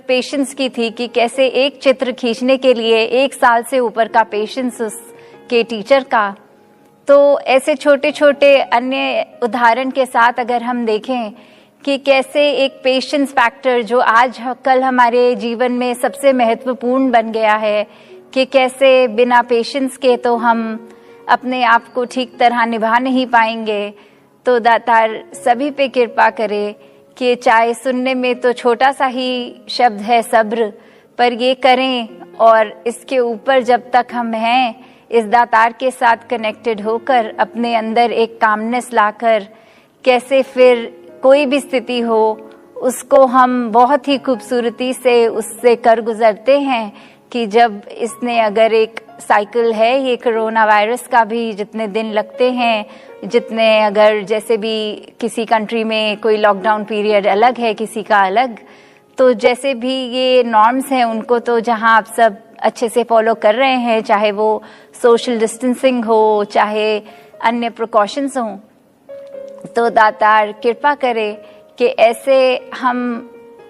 Patience की थी कि कैसे एक चित्र खींचने के लिए 1 साल से ऊपर का पेशेंस उसके टीचर का। तो ऐसे छोटे छोटे अन्य उदाहरण के साथ अगर हम देखें कि कैसे एक पेशेंस फैक्टर जो आज कल हमारे जीवन में सबसे महत्वपूर्ण बन गया है, कि कैसे बिना पेशेंस के तो हम अपने आप को ठीक तरह निभा नहीं पाएंगे। तो दातार सभी पे कृपा करे कि चाहे सुनने में तो छोटा सा ही शब्द है सब्र, पर ये करें और इसके ऊपर जब तक हम हैं इस दातार के साथ कनेक्टेड होकर अपने अंदर एक कामनेस लाकर कैसे फिर कोई भी स्थिति हो उसको हम बहुत ही खूबसूरती से उससे कर गुजरते हैं। कि जब इसने अगर एक साइकिल है ये कोरोना वायरस का भी, जितने दिन लगते हैं, जितने अगर जैसे भी किसी कंट्री में कोई लॉकडाउन पीरियड अलग है किसी का अलग, तो जैसे भी ये नॉर्म्स हैं उनको तो जहां आप सब अच्छे से फॉलो कर रहे हैं, चाहे वो सोशल डिस्टेंसिंग हो चाहे अन्य प्रिकॉशंस हों, तो दातार कृपा करे कि ऐसे हम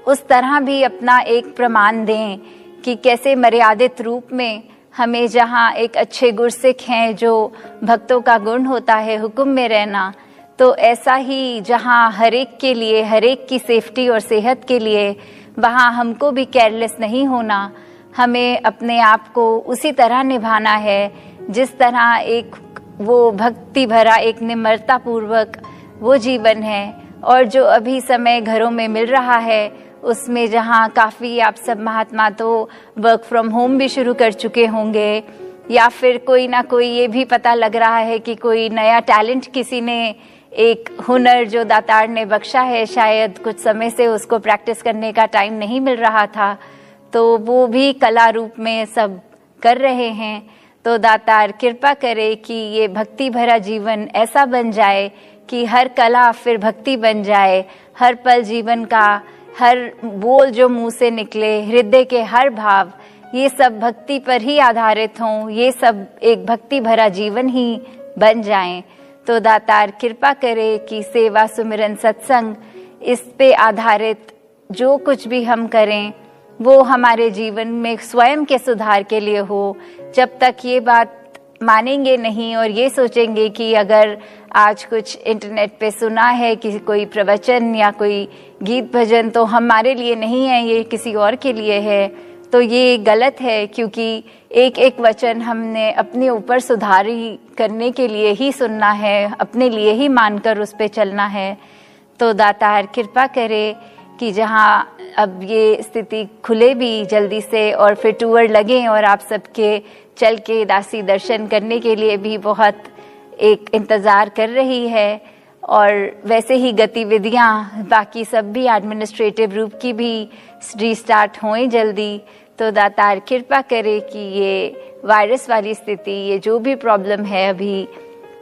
उस तरह भी अपना एक प्रमाण दें कि कैसे मर्यादित रूप में हमें जहाँ एक अच्छे गुरसिख हैं जो भक्तों का गुण होता है हुक्म में रहना, तो ऐसा ही जहाँ हर एक के लिए हर एक की सेफ्टी और सेहत के लिए वहाँ हमको भी केयरलेस नहीं होना, हमें अपने आप को उसी तरह निभाना है जिस तरह एक वो भक्ति भरा एक निम्रता पूर्वक वो जीवन है। और जो अभी समय घरों में मिल रहा है उसमें जहाँ काफ़ी आप सब महात्मा तो वर्क फ्रॉम होम भी शुरू कर चुके होंगे, या फिर कोई ना कोई ये भी पता लग रहा है कि कोई नया टैलेंट किसी ने एक हुनर जो दातार ने बख्शा है शायद कुछ समय से उसको प्रैक्टिस करने का टाइम नहीं मिल रहा था, तो वो भी कला रूप में सब कर रहे हैं। तो दातार कृपा करे कि ये भक्ति भरा जीवन ऐसा बन जाए कि हर कला फिर भक्ति बन जाए, हर पल जीवन का हर बोल जो मुंह से निकले, हृदय के हर भाव ये सब भक्ति पर ही आधारित हों, ये सब एक भक्ति भरा जीवन ही बन जाएं। तो दातार कृपा करे कि सेवा सुमिरन सत्संग इस पे आधारित जो कुछ भी हम करें वो हमारे जीवन में स्वयं के सुधार के लिए हो। जब तक ये बात मानेंगे नहीं और ये सोचेंगे कि अगर आज कुछ इंटरनेट पे सुना है कि कोई प्रवचन या कोई गीत भजन तो हमारे लिए नहीं है, ये किसी और के लिए है, तो ये गलत है, क्योंकि एक एक वचन हमने अपने ऊपर सुधारी करने के लिए ही सुनना है, अपने लिए ही मानकर उस पे चलना है। तो दातार कृपा करे कि जहाँ अब ये स्थिति खुले भी जल्दी से और फिर टूर लगें और आप सबके चल के दासी दर्शन करने के लिए भी बहुत एक इंतज़ार कर रही है, और वैसे ही गतिविधियाँ बाकी सब भी एडमिनिस्ट्रेटिव रूप की भी रीस्टार्ट होएं जल्दी। तो दातार कृपा करे कि ये वायरस वाली स्थिति, ये जो भी प्रॉब्लम है अभी,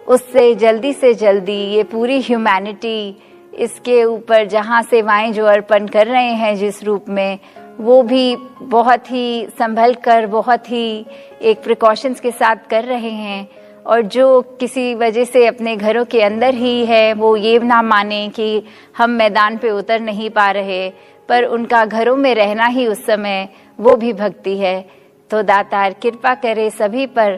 उससे जल्दी से जल्दी ये पूरी ह्यूमैनिटी इसके ऊपर जहाँ सेवाएं जो अर्पण कर रहे हैं जिस रूप में, वो भी बहुत ही संभल कर बहुत ही एक प्रिकॉशंस के साथ कर रहे हैं। और जो किसी वजह से अपने घरों के अंदर ही है वो ये ना माने कि हम मैदान पे उतर नहीं पा रहे, पर उनका घरों में रहना ही उस समय वो भी भक्ति है। तो दातार कृपा करे सभी पर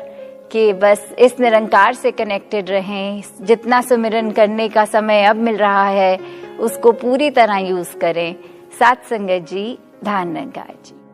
कि बस इस निरंकार से कनेक्टेड रहें, जितना सुमिरन करने का समय अब मिल रहा है उसको पूरी तरह यूज़ करें। साथ संगत जी, धान नंगार जी।